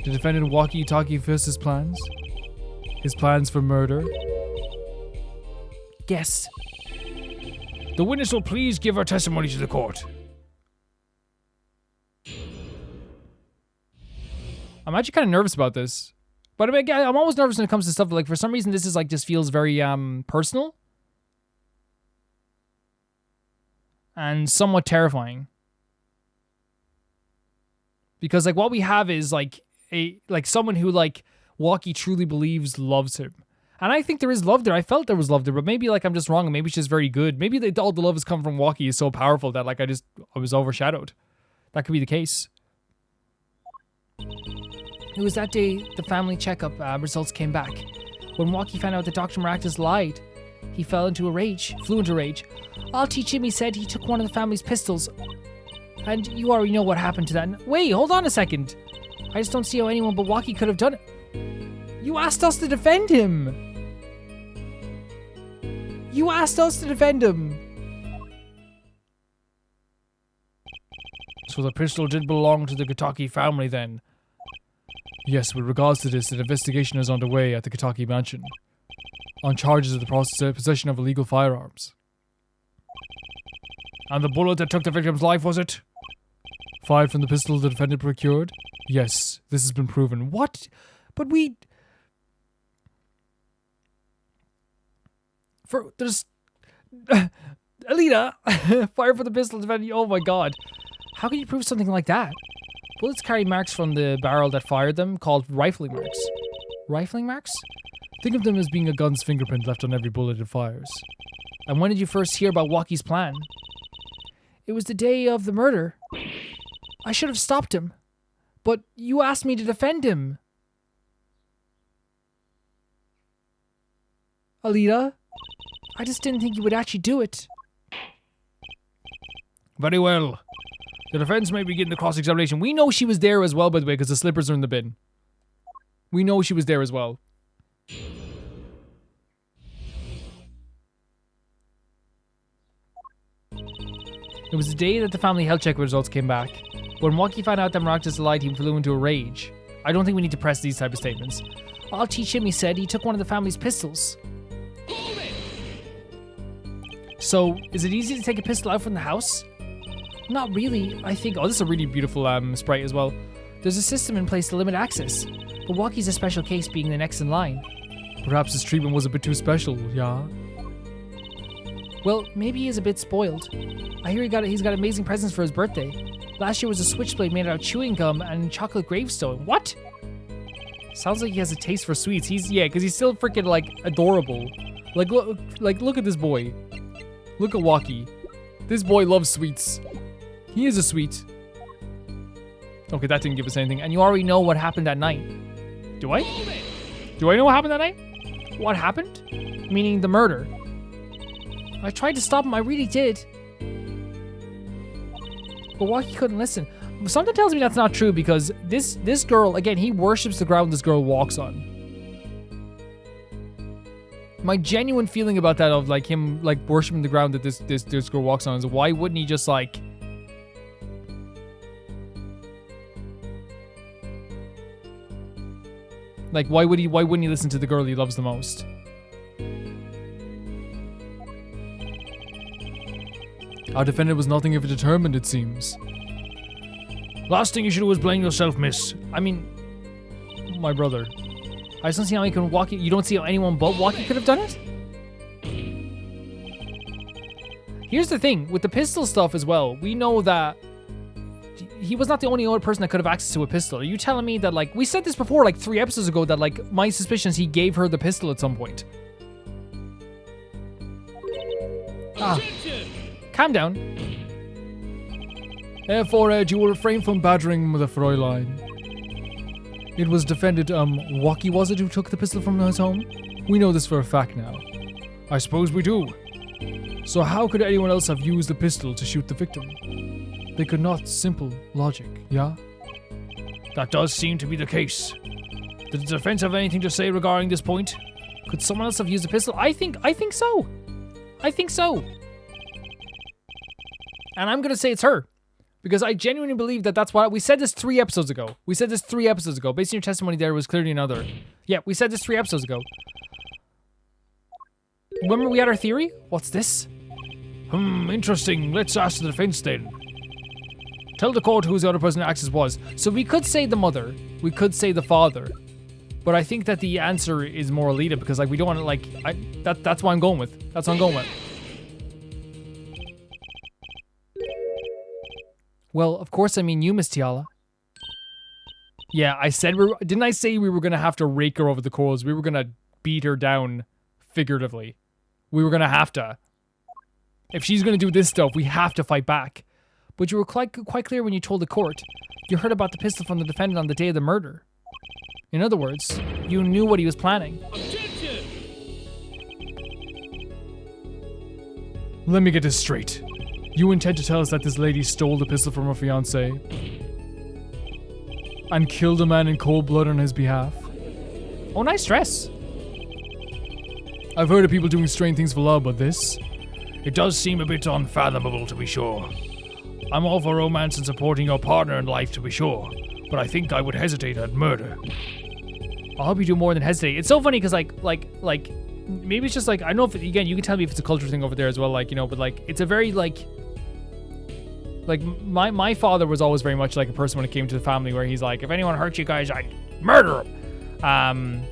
the defendant Wocky Kitaki first his plans? His plans for murder? Yes. The witness will please give her testimony to the court. I'm actually kind of nervous about this. But I mean, I'm always nervous when it comes to stuff like, for some reason, this is like, just feels very personal. And somewhat terrifying. Because like what we have is like someone who like Wocky truly believes loves him. And I think there is love there. I felt there was love there, but maybe like I'm just wrong and maybe she's very good. Maybe all the love has come from Wocky is so powerful that like I was overshadowed. That could be the case. It was that day the family checkup results came back. When Wocky found out that Dr. Maractus lied, he flew into a rage. I'll teach him, he said. He took one of the family's pistols And you already know what happened to that. Wait, hold on a second. I just don't see how anyone but Wocky could have done it. You asked us to defend him. You asked us to defend him. So the pistol did belong to the Kitaki family then? Yes, with regards to this, an investigation is underway at the Kitaki mansion on charges of the possession of illegal firearms. And the bullet that took the victim's life, was it? Fired from the pistol the defendant procured? Yes, this has been proven. What? But we... There's... Alita! Fired from the pistol defendant... Oh my god. How can you prove something like that? Bullets carry marks from the barrel that fired them, called rifling marks. Rifling marks? Think of them as being a gun's fingerprint left on every bullet it fires. And when did you first hear about Wocky's plan? It was the day of the murder. I should have stopped him. But you asked me to defend him. Alita, I just didn't think you would actually do it. Very well. The defense may begin the cross-examination. We know she was there as well, by the way, because the slippers are in the bin. We know she was there as well. It was the day that the family health check results came back. When Wocky found out that miraculous light, he flew into a rage. I don't think we need to press these type of statements. I'll teach him, he said. He took one of the family's pistols. So, is it easy to take a pistol out from the house? Not really, I think. Oh, this is a really beautiful sprite as well. There's a system in place to limit access, but Wocky's a special case, being the next in line. Perhaps his treatment was a bit too special, yeah? Well, maybe he is a bit spoiled. I hear he's got amazing presents for his birthday. Last year was a switchblade made out of chewing gum and chocolate gravestone. What? Sounds like he has a taste for sweets. Because he's still freaking, like, adorable. Look at this boy. Look at Wocky. This boy loves sweets. He is a sweet. Okay, that didn't give us anything. And you already know what happened that night. Do I? Do I know what happened that night? What happened? Meaning the murder. I tried to stop him, I really did. But Wocky couldn't listen. Something tells me that's not true, because this girl, again, he worships the ground this girl walks on. My genuine feeling about that, of like him like worshipping the ground that this girl walks on, is why wouldn't he just like... Like, why wouldn't he listen to the girl he loves the most? Our defendant was nothing if determined, it seems. Last thing you should do is blame yourself, miss. I mean, my brother. I just don't see how he can walk it. You don't see how anyone but Wocky could have done it? Here's the thing, with the pistol stuff as well, we know that he was not the only other person that could have access to a pistol. Are you telling me that, like, we said this before, like 3 episodes ago, that, like, my suspicions he gave her the pistol at some point. Calm down. Therefore, Ed, you will refrain from badgering the Fräulein. It was defendant, Wocky was it who took the pistol from his home? We know this for a fact now. I suppose we do. So how could anyone else have used the pistol to shoot the victim? They could not. Simple logic, yeah? That does seem to be the case. Did the defense have anything to say regarding this point? Could someone else have used a pistol? I think so. I think so. And I'm gonna say it's her. Because I genuinely believe that that's why we said this 3 episodes ago. We said this 3 episodes ago. Based on your testimony, there was clearly another. Yeah, we said this 3 episodes ago. Remember we had our theory? What's this? Interesting. Let's ask the defense then. Tell the court who the other person access was. So we could say the mother. We could say the father. But I think that the answer is more Alita, because like we don't want to like... That's what I'm going with. That's what I'm going with. Well, of course I mean you, Miss Tiala. Yeah, I said didn't I say we were gonna have to rake her over the coals? We were gonna beat her down figuratively. We were gonna have to. If she's gonna do this stuff, we have to fight back. But you were quite clear when you told the court. You heard about the pistol from the defendant on the day of the murder. In other words, you knew what he was planning. Objection! Let me get this straight. You intend to tell us that this lady stole the pistol from her fiancé and killed a man in cold blood on his behalf? Oh, nice dress. I've heard of people doing strange things for love, but this? It does seem a bit unfathomable, to be sure. I'm all for romance and supporting your partner in life, to be sure, but I think I would hesitate at murder. I hope you do more than hesitate. It's so funny because like maybe it's just like, I don't know if, again, you can tell me if it's a culture thing over there as well, like, you know, but like it's a very like my father was always very much like a person when it came to the family where he's like, if anyone hurts you guys, I'd murder them.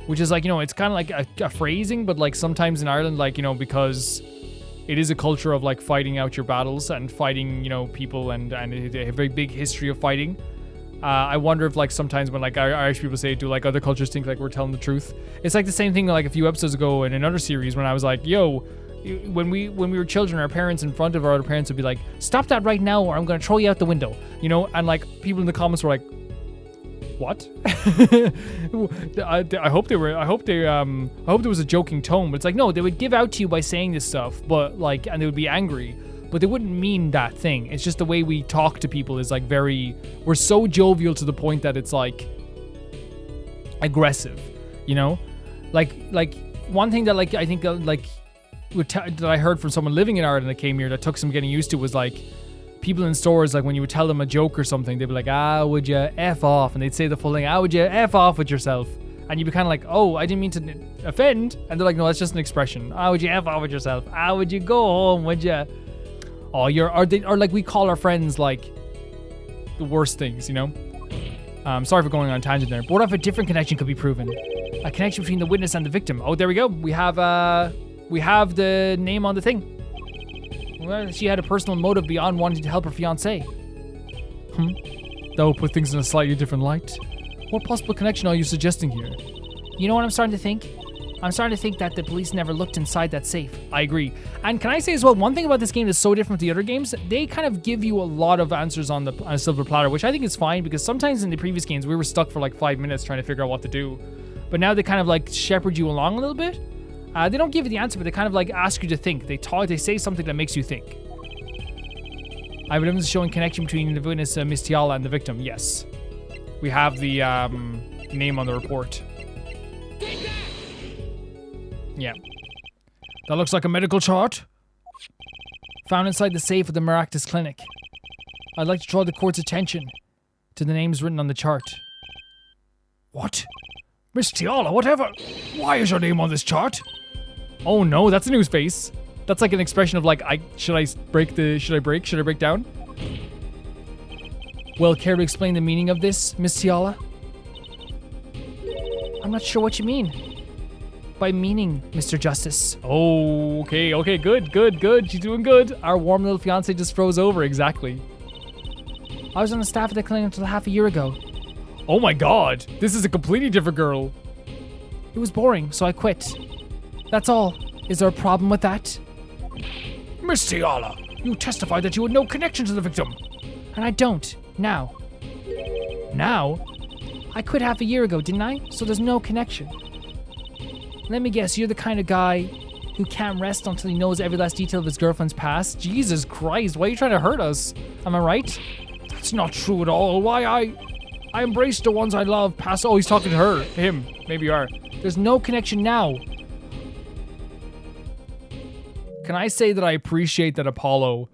Which is like, you know, it's kind of like a phrasing, but like sometimes in Ireland, like, you know, because it is a culture of like fighting out your battles and fighting, you know, people and a very big history of fighting. I wonder if like sometimes when like Irish people say, do like other cultures think like we're telling the truth? It's like the same thing like a few episodes ago in another series when I was like, yo, when we were children, our parents in front of our other parents would be like, stop that right now or I'm going to throw you out the window, you know? And like people in the comments were like, what? I hope there was a joking tone, but it's like, no, they would give out to you by saying this stuff, but like, and they would be angry, but they wouldn't mean that thing. It's just the way we talk to people is like we're so jovial to the point that it's like aggressive, you know? Like one thing that like, I think that I heard from someone living in Ireland that came here that took some getting used to was like, people in stores, like when you would tell them a joke or something, they'd be like, would you F off? And they'd say the full thing, would you F off with yourself? And you'd be kind of like, oh, I didn't mean to offend. And they're like, no, that's just an expression. Would you F off with yourself? Would you go home? Would you? Oh, or like we call our friends like the worst things, you know? Sorry for going on a tangent there. But what if a different connection could be proven? A connection between the witness and the victim. Oh, there we go. We have the name on the thing. Well, she had a personal motive beyond wanting to help her fiancé. That will put things in a slightly different light. What possible connection are you suggesting here? You know what I'm starting to think? I'm starting to think that the police never looked inside that safe. I agree. And can I say as well, one thing about this game that's so different from the other games, they kind of give you a lot of answers on a silver platter, which I think is fine because sometimes in the previous games we were stuck for like 5 minutes trying to figure out what to do. But now they kind of like shepherd you along a little bit. They don't give you the answer, but they kind of like ask you to think. They say something that makes you think. I have evidence showing connection between the witness, Miss Tiala, and the victim. Yes. We have the name on the report. Yeah. That looks like a medical chart. Found inside the safe of the Maractus Clinic. I'd like to draw the court's attention to the names written on the chart. What? Miss Tiala, whatever. Why is your name on this chart? Oh no, that's a new space. That's like an expression of like, should I break down? Well, care to explain the meaning of this, Miss Tiala? I'm not sure what you mean by meaning, Mr. Justice. Oh, okay, good. She's doing good. Our warm little fiance just froze over, exactly. I was on the staff of the clinic until half a year ago. Oh my god, this is a completely different girl. It was boring, so I quit. That's all. Is there a problem with that? Miss Tiala, you testified that you had no connection to the victim. And I don't. Now. Now? I quit half a year ago, didn't I? So there's no connection. Let me guess, you're the kind of guy who can't rest until he knows every last detail of his girlfriend's past? Jesus Christ, why are you trying to hurt us? Am I right? That's not true at all. Why I embrace the ones I love past... Oh, he's talking to her. Him. Maybe you are. There's no connection now. Can I say that I appreciate that Apollo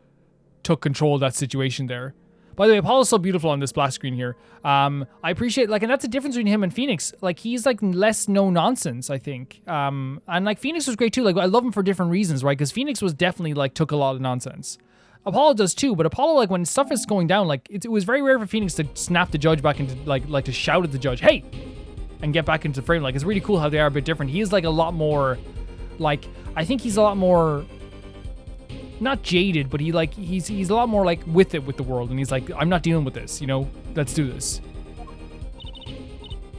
took control of that situation there? By the way, Apollo's so beautiful on this splash screen here. I appreciate, like, and that's the difference between him and Phoenix. Like, he's, like, less no-nonsense, I think. And, like, Phoenix was great, too. Like, I love him for different reasons, right? Because Phoenix was definitely, like, took a lot of nonsense. Apollo does, too. But Apollo, like, when stuff is going down, like, it was very rare for Phoenix to snap the judge back into, like to shout at the judge, hey! And get back into the frame. Like, it's really cool how they are a bit different. He is, like, a lot more, like, I think he's a lot more... not jaded, but he's a lot more like with the world, and he's like, I'm not dealing with this, you know, let's do this.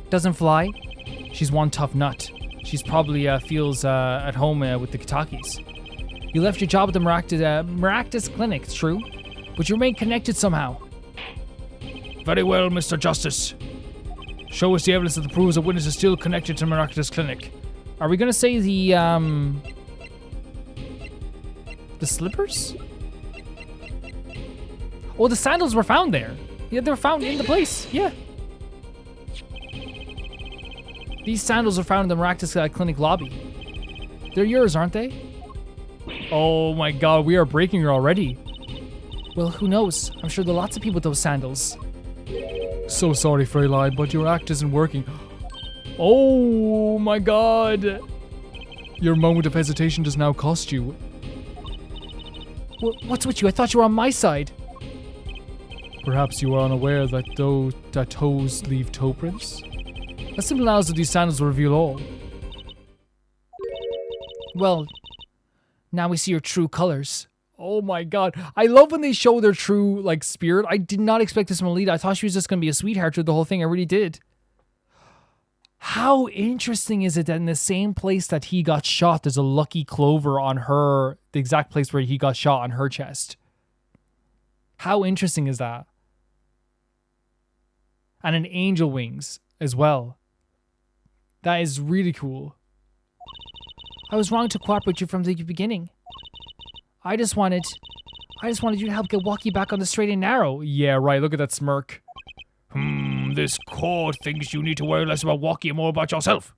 Doesn't fly? She's one tough nut. She's probably feels at home with the Kitakis. You left your job at the Maractus Clinic, it's true, but you remain connected somehow. Very well, Mr. Justice. Show us the evidence that proves a witness is still connected to Maractus Clinic. Are we gonna say the slippers? Oh, the sandals were found there. Yeah, they were found in the place. Yeah. These sandals were found in the Maractus clinic lobby. They're yours, aren't they? Oh my god, we are breaking her already. Well, who knows? I'm sure there are lots of people with those sandals. So sorry, Freyline, but your act isn't working. Oh my god. Your moment of hesitation does now cost you. What's with you? I thought you were on my side. Perhaps you are unaware that toes leave toe prints? A simple analysis of these sandals will reveal all. Well, now we see your true colors. Oh my god. I love when they show their true, like, spirit. I did not expect this from Alita. I thought she was just going to be a sweetheart through the whole thing. I really did. How interesting is it that in the same place that he got shot, there's a lucky clover on her, the exact place where he got shot on her chest. How interesting is that? And an angel wings as well. That is really cool. I was wrong to cooperate with you from the beginning. I just wanted you to help get Wocky back on the straight and narrow. Yeah, right. Look at that smirk. This court thinks you need to worry less about Wocky and more about yourself.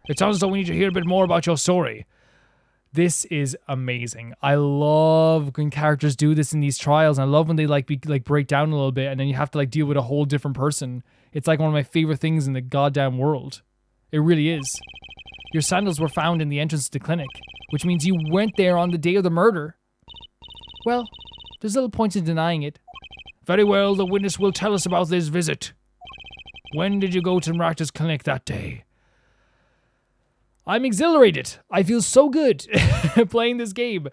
It sounds as though we need to hear a bit more about your story. This is amazing. I love when characters do this in these trials. And I love when they break down a little bit and then you have to deal with a whole different person. It's like one of my favorite things in the goddamn world. It really is. Your sandals were found in the entrance to the clinic, which means you went there on the day of the murder. Well, there's little point in denying it. Very well, the witness will tell us about this visit. When did you go to Maractus clinic that day? I'm exhilarated. I feel so good playing this game.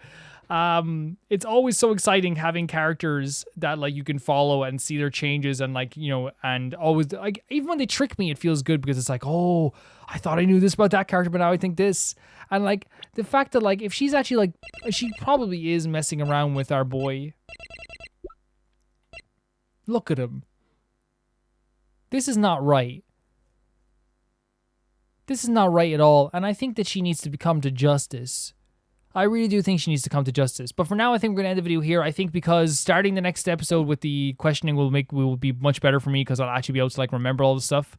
It's always so exciting having characters that you can follow and see their changes and and always even when they trick me, it feels good because it's oh, I thought I knew this about that character, but now I think this. And the fact that if she's actually she probably is messing around with our boy. Look at him. This is not right. This is not right at all, and I think that she needs to come to justice. I really do think she needs to come to justice. But for now, I think we're going to end the video here. I think because starting the next episode with the questioning will be much better for me because I'll actually be able to remember all the stuff.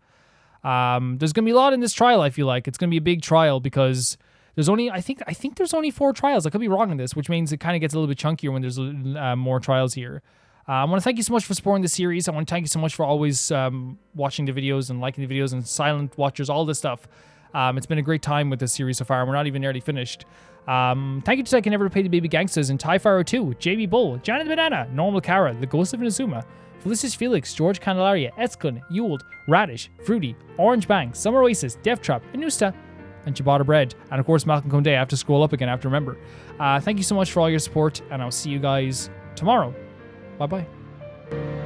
There's going to be a lot in this trial, I feel like. It's going to be a big trial because there's only, I think there's only 4 trials. I could be wrong on this, which means it kind of gets a little bit chunkier when there's more trials here. I want to thank you so much for supporting the series. I want to thank you so much for always watching the videos and liking the videos and silent watchers, all this stuff. It's been a great time with this series so far, and we're not even nearly finished. Thank you to Second Never to Pay the Baby Gangsters and Ty Fire 2, JB Bull, Janet Banana, Normal Kara, The Ghost of Inazuma, Felicius Felix, George Candelaria, Eskun, Yuld, Radish, Fruity, Orange Bang, Summer Oasis, Death Trap, Inusta, and Ciabatta Bread. And of course, Malcolm Conde. I have to scroll up again, I have to remember. Thank you so much for all your support, and I'll see you guys tomorrow. Bye-bye.